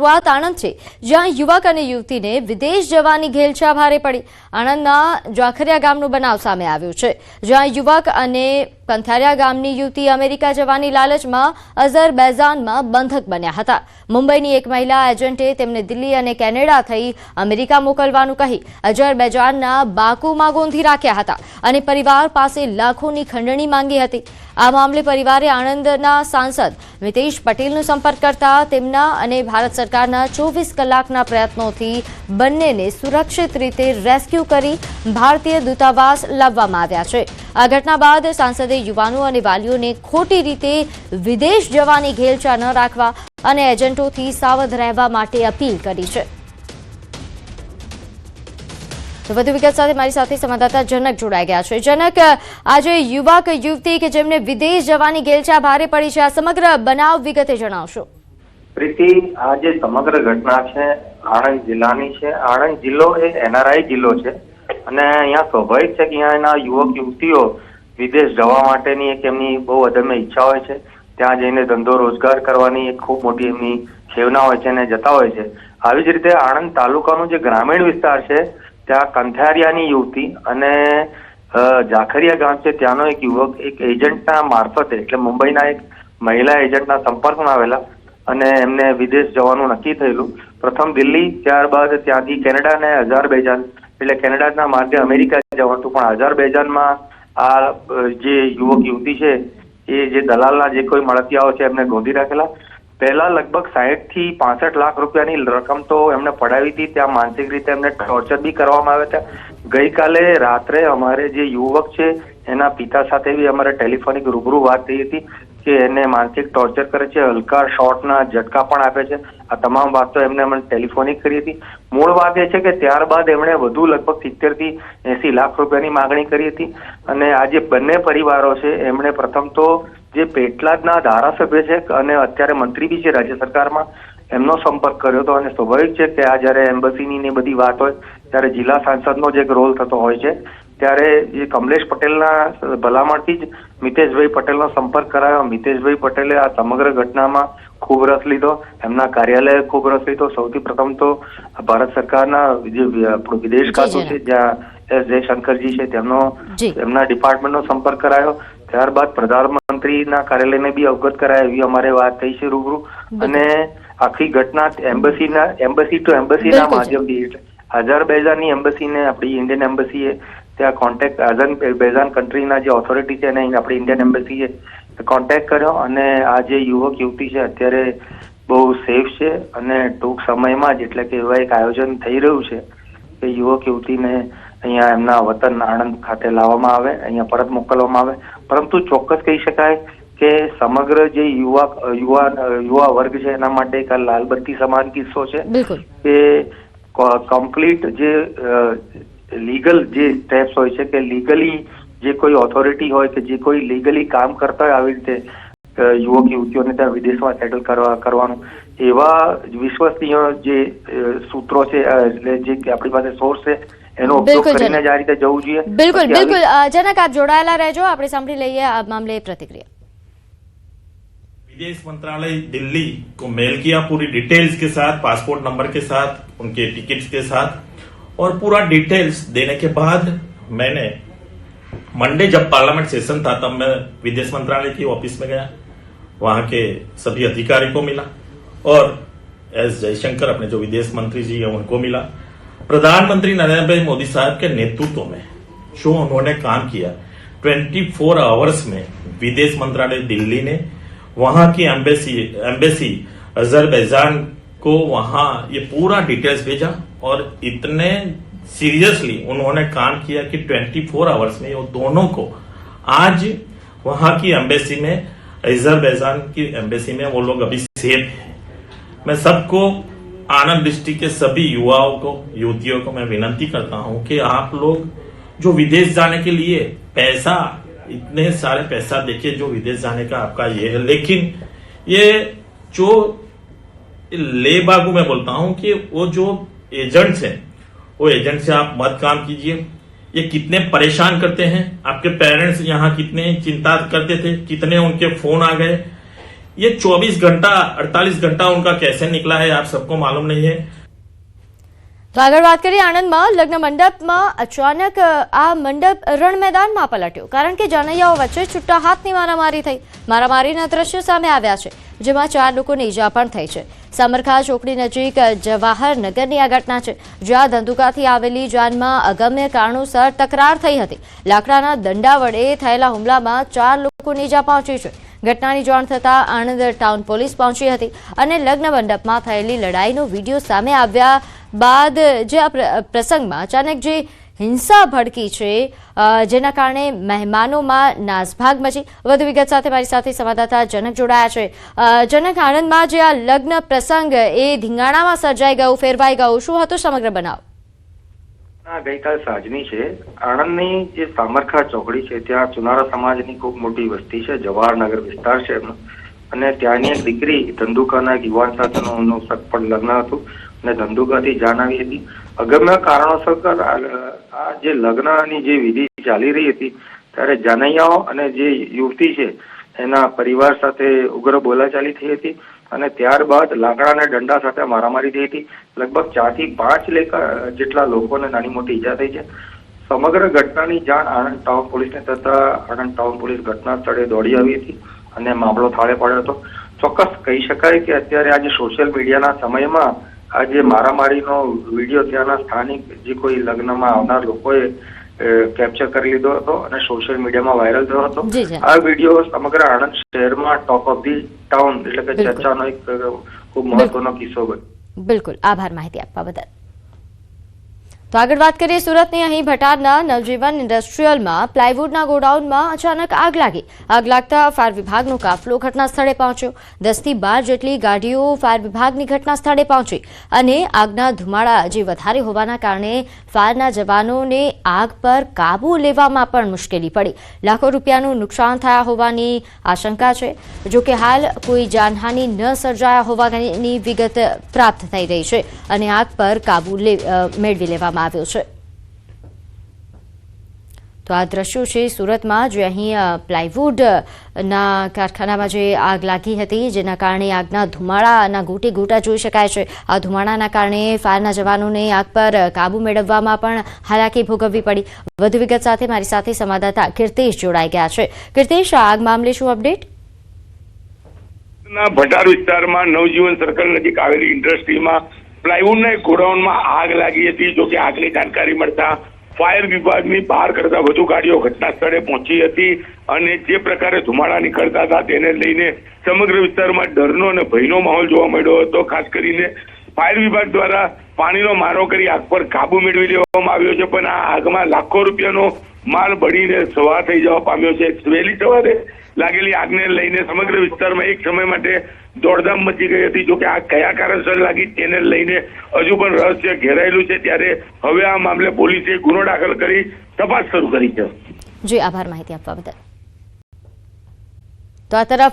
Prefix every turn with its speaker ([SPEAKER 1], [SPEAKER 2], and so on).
[SPEAKER 1] શરૂઆત આણંદથી, જ્યાં યુવક અને યુવતીને વિદેશ જવાની ઘેલછા ભારે પડી। આણંદના જાખરિયા ગામનો બનાવ સામે આવ્યો છે, જ્યાં યુવક અને કંથારિયા ગામની યુવતી અમેરિકા જવાની લાલચમાં અઝરબૈજાનમાં બંધક બન્યા હતા। મુંબઈની એક મહિલા એજન્ટે તેમને દિલ્હી અને કેનેડા થઈ અમેરિકા મોકલવાનું કહી અઝરબૈજાનના બાકુમાં ગોંધી રાખ્યા હતા અને પરિવાર પાસે લાખોની ખંડણી માંગી હતી। આ મામલે પરિવારે આણંદના સાંસદ મિતેશ પટેલનો સંપર્ક કરતા તેમના અને ભારત સરકારના 24 કલાકના પ્રયત્નોથી બંનેને સુરક્ષિત રીતે રેસ્ક્યુ કરી ભારતીય દૂતાવાસ લાવવામાં આવ્યા છે। આ ઘટના બાદ સાંસદે યુવાનો અને વાલીઓને ખોટી રીતે વિદેશ જવાની ઘેલછા ન રાખવા અને એજન્ટોથી સાવધ રહેવા માટે અપીલ કરી છે। તો વધુ વિગત સાથે મારી સાથે સંવાદદાતા જનક જોડાઈ ગયા છે। જનક, આજે યુવક યુવતી કે જેમને વિદેશ જવાની ઘેલછા ભારે પડી છે, આ સમગ્ર બનાવ વિગતે જણાવશો।
[SPEAKER 2] પ્રીતિ, આ જે સમગ્ર ઘટના છે આણંદ જિલ્લાની છે। આણંદ જિલ્લો એ એનઆરઆઈ જિલ્લો છે અને અહીંયા સ્વાભાવિક છે કે અહીંયાના યુવક યુવતીઓ વિદેશ જવા માટેની એક એમની બહુ અદમ્ય ઈચ્છા હોય છે। ત્યાં જઈને ધંધો રોજગાર કરવાની એક ખૂબ મોટી એમની ખેવના હોય છે અને જતા હોય છે। આવી જ રીતે આણંદ તાલુકાનું જે ગ્રામીણ વિસ્તાર છે ત્યાં કંથારિયાની યુવતી અને જાખરિયા ગામ છે ત્યાંનો એક યુવક એક એજન્ટના મારફતે એટલે મુંબઈના એક મહિલા એજન્ટના સંપર્કમાં આવેલા અને એમને વિદેશ જવાનું નક્કી થયેલું। પ્રથમ દિલ્હી, ત્યારબાદ ત્યાંથી કેનેડા અને અઝરબૈજાન એટલે કેનેડાના માર્ગે અમેરિકા જવાનું, પણ અઝરબૈજાનમાં આ જે યુવક યુવતી છે એ જે દલાલના જે કોઈ મળતિયાઓ છે એમને ગોંધી રાખેલા। પહેલા લગભગ 60 થી 65 લાખ રૂપિયાની રકમ તો એમને પડાવી હતી। ત્યાં માનસિક રીતે એમને ટોર્ચર બી કરવામાં આવ્યા હતા। ગઈકાલે રાત્રે અમારે જે યુવક છે એના પિતા સાથે બી અમારે ટેલિફોનિક રૂબરૂ વાત થઈ હતી કે એને માનસિક ટોર્ચર કરે છે, હલકા શોર્ટના ઝટકા પણ આપે છે। આ તમામ વાતો એમને અમને ટેલિફોનિક કરી હતી। મૂળ વાત એ છે કે ત્યારબાદ એમણે વધુ લગભગ 70 થી 80 લાખ રૂપિયાની માગણી કરી હતી અને આ જે બંને પરિવારો છે એમણે પ્રથમ તો જે પેટલાદના ધારાસભ્ય છે અને અત્યારે મંત્રી બી છે રાજ્ય સરકારમાં, એમનો સંપર્ક કર્યો હતો અને સ્વાભાવિક છે કે આ જ્યારે એમ્બસીની ને બધી વાત હોય ત્યારે જિલ્લા સાંસદનો જે એક રોલ થતો હોય છે ત્યારે જે કમલેશ પટેલના ભલામણથી જ મિતેશભાઈ પટેલનો સંપર્ક કરાયો। મિતેશભાઈ પટેલે આ સમગ્ર ઘટનામાં ખૂબ રસ લીધો, એમના કાર્યાલયે ખૂબ રસ લીધો। સૌથી પ્રથમ તો ભારત સરકારના જે આપણું વિદેશ ખાતું છે જ્યાં એસ જયશંકરજી છે એમના ડિપાર્ટમેન્ટનો સંપર્ક કરાયો। ત્યારબાદ પ્રધાનમંત્રીના કાર્યાલયને બી અવગત કરાય એવી અમારે વાત થઈ છે રૂબરૂ અને આખી ઘટના એમ્બસી ટુ એમ્બસીના માધ્યમથી એટલે અઝરબૈજાનની એમ્બસીને આપણી ઇન્ડિયન એમ્બસીએ ત્યાં કોન્ટેક્ટ અઝરબૈજાન કન્ટ્રીના જે ઓથોરિટી છે એને આપણી ઇન્ડિયન એમ્બસીએ કોન્ટેક્ટ કર્યો અને આ જે યુવક યુવતી છે અત્યારે બહુ સેફ છે અને ટૂંક સમયમાં જ એટલે કે એવા એક આયોજન થઈ રહ્યું છે કે યુવક યુવતીને અહીંયા એમના વતન આણંદ ખાતે લાવવામાં આવે, અહીંયા પરત મોકલવામાં આવે। પરંતુ ચોક્કસ કહી શકાય કે સમગ્ર જે યુવા વર્ગ છે એના માટે એક લાલબત્તી સમાન કિસ્સો છે કે કમ્પ્લીટ જે લીગલ જે સ્ટેપ્સ હોય છે કે લીગલી જે કોઈ ઓથોરિટી હોય કે જે કોઈ લીગલી કામ કરતા હોય આવી રીતે યુવક યુવતીઓને ત્યાં વિદેશમાં સેટલ કરવાનું એવા વિશ્વસનીય જે સૂત્રો છે એટલે જે આપણી પાસે સોર્સ છે એનો ઉપયોગ કરીને જ આ રીતે જવું જોઈએ।
[SPEAKER 1] બિલકુલ બિલકુલ જનક, આપ જોડાયેલા રહેજો, આપણે સાંભળી લઈએ આ મામલે प्रतिक्रिया।
[SPEAKER 3] विदेश मंत्रालय दिल्ली को मेल किया पूरी डिटेल्स के साथ, पासपोर्ट नंबर के साथ, उनके टिकट्स के साथ और पूरा डिटेल्स देने के बाद मैंने मंडे जब पार्लियामेंट सेशन था तब मैं विदेश मंत्रालय की ऑफिस में गया, वहां के सभी अधिकारी को मिला और एस जयशंकर अपने जो विदेश मंत्री जी है उनको मिला। प्रधानमंत्री नरेंद्र भाई मोदी साहब के नेतृत्व में जो उन्होंने काम किया 24 आवर्स में विदेश मंत्रालय दिल्ली ने वहां की एम्बेसी अजरबैजान को वहां ये पूरा डिटेल्स भेजा और इतने सीरियसली उन्होंने काम किया कि 24 आवर्स में वो दोनों को आज वहां की एम्बेसी में अजरबैजान की एम्बेसी में वो लोग अभी सेफ हैं। मैं सबको आनंद डिस्ट्रिक्ट के सभी युवाओं को युवतियों को मैं विनती करता हूं कि आप लोग जो विदेश जाने के लिए पैसा इतने सारे पैसा देखिए जो विदेश जाने का आपका ये है, लेकिन ये जो लेबागू मैं बोलता हूं कि वो जो एजेंट्स हैं वो एजेंट से आप मत काम कीजिए। ये कितने परेशान करते हैं, आपके पेरेंट्स यहाँ कितने चिंता करते थे, कितने उनके फोन आ गए। ये 24 घंटा 48 घंटा उनका कैसे निकला है आप सबको मालूम नहीं है।
[SPEAKER 1] તો આગળ વાત કરીએ આણંદમાં લગ્ન મંડપમાં અચાનક આ મંડપ રણ મેદાનમાં પલટ્યો કારણ કે જાનૈયાઓ વચ્ચે છૂટા હાથની મારામારી થઈ. મારામારીના દ્રશ્યો સામે આવ્યા છે, જેમાં 4 લોકોને ઈજા પણ થઈ છે. સામરખા ચોકડી નજીક જવાહરનગરની આ ઘટના છે, જ્યાં ધંધુકાથી આવેલી જાનમાં અગમ્ય કારણોસર તકરાર થઈ હતી. લાકડાના દંડા વડે થયેલા હુમલામાં 4 લોકોને ઈજા પહોંચી છે. ઘટનાની જાણ થતાં આણંદ ટાઉન પોલીસ પહોંચી હતી અને લગ્ન મંડપમાં થયેલી લડાઈનો વિડીયો સામે આવ્યા બાદ જે આ પ્રસંગમાં અચાનક જે હિંસા ભડકી છે, જેના કારણે મહેમાનોમાં નાસભાગ મચી. વધુ વિગત સાથે મારી સાથે સંવાદદાતા જનક જોડાયા છે. જનક, આણંદમાં જે આ લગ્ન પ્રસંગ એ ધીંગાણામાં સર્જાઈ ગયું, ફેરવાઈ ગયું, શું હતો સમગ્ર બનાવ?
[SPEAKER 2] ગઈકાલ સાંજની છે. આણંદની જે સામરખા ચોકડી છે ત્યાં ચુનારા સમાજની ખૂબ મોટી વસ્તી છે, જવાહરનગર વિસ્તાર છે એમનો, અને ત્યાંની એક દીકરી ધંધુકાના એક યુવાન સાથેનું સગપણ લગ્ન હતું અને ધંધુકાથી જાન આવી હતી. અગમ્ય કારણોસર આ જે લગ્નની જે વિધિ ચાલી રહી હતી ત્યારે જાનૈયાઓ અને જે યુવતી છે એના પરિવાર સાથે ઉગ્ર બોલાચાલી થઈ હતી અને ત્યારબાદ લાકડાના દંડા સાથે મારામારી થઈ હતી. લગભગ 4 થી 5 જેટલા લોકોને નાની મોટી ઈજા થઈ છે. સમગ્ર ઘટનાની જાણ આણંદ ટાઉન પોલીસને થતા આણંદ ટાઉન પોલીસ ઘટના સ્થળે દોડી આવી હતી અને મામલો થાળે પડ્યો હતો. ચોક્કસ કહી શકાય કે અત્યારે આજે સોશિયલ મીડિયાના સમયમાં આ જે મારામારીનો વિડીયો ત્યાંના સ્થાનિક જે કોઈ લગ્નમાં આવનાર લોકોએ કેપ્ચર કરી લીધો હતો અને સોશિયલ મીડિયામાં વાયરલ થયો હતો. આ વિડીયો સમગ્ર આણંદ શહેરમાં ટોપ ઓફ ધી ટાઉન એટલે કે ચર્ચાનો એક ખૂબ મહત્વનો કિસ્સો બન્યો.
[SPEAKER 1] બિલકુલ, આભાર માહિતી આપવા બદલ. તો આગળ વાત કરીએ સુરતની. અહીં ભટારના નવજીવન ઇન્ડસ્ટ્રીયલમાં પ્લાયવુડના ગોડાઉનમાં અચાનક આગ લાગી. આગ લાગતા ફાયર વિભાગનો કાફલો ઘટના સ્થળે પહોંચ્યો. 10 થી 12 જેટલી ગાડીઓ ફાયર વિભાગની ઘટના સ્થળે પહોંચી અને આગના ધુમાડા જે વધારે હોવાના કારણે ફાયરના જવાનોને આગ પર કાબુ લેવામાં પણ મુશ્કેલી પડી. લાખો રૂપિયાનું નુકસાન થયા હોવાની આશંકા છે. જોકે હાલ કોઈ જાનહાનિ ન સર્જાયા હોવાની વિગત પ્રાપ્ત થઈ રહી છે અને આગ પર કાબુ મેળવી લેવામાં આવ્યો છે. તો આ દ્રશ્યો છે સુરતમાં, જે અહીં પ્લાયવુડના કારખાનામાં જે આગ લાગી હતી, જેના કારણે આગના ધુમાડાના ગોટે ગોટા જોઈ શકાય છે. આ ધુમાડાના કારણે ફાયરના જવાનોને આગ પર કાબુ મેળવવામાં પણ હાલાકી ભોગવવી પડી. વધુ વિગત સાથે મારી સાથે સંવાદદાતા કીર્તેશ જોડાઈ ગયા છે. કીર્તેશ, આગ મામલે શું અપડેટ?
[SPEAKER 4] ભટાર વિસ્તારમાં નવજીવન સર્કલ નજીક આવેલી ઇન્ડસ્ટ્રીમાં પ્લાયવુડના એક ગોડાઉનમાં આગ લાગી હતી. જોકે આગની જાણકારી મળતા ફાયર વિભાગની 12 કરતા વધુ ગાડીઓ ઘટના સ્થળે પહોંચી હતી અને જે પ્રકારે ધુમાડા નીકળતા હતા તેને લઈને સમગ્ર વિસ્તારમાં ડરનો અને ભયનો માહોલ જોવા મળ્યો હતો. ખાસ કરીને ફાયર વિભાગ દ્વારા પાણીનો મારો કરી આગ પર કાબુ મેળવી લેવામાં આવ્યો છે, પણ આ આગમાં લાખો રૂપિયાનો માલ બળીને સવાર થઈ જવા પામ્યો છે. વહેલી સવારે લાગેલી આગને લઈને સમગ્ર વિસ્તારમાં એક સમય માટે દોડધામ મચી ગઈ હતી. જોકે આ કયા કારણસર લાગી તેને લઈને હજુ પણ રહસ્ય ઘેરાયેલું છે. ત્યારે હવે આ મામલે પોલીસે ગુનો દાખલ કરી તપાસ શરૂ કરી છે.
[SPEAKER 1] જી, આભાર માહિતી આપવા બદલ. તો આ તરફ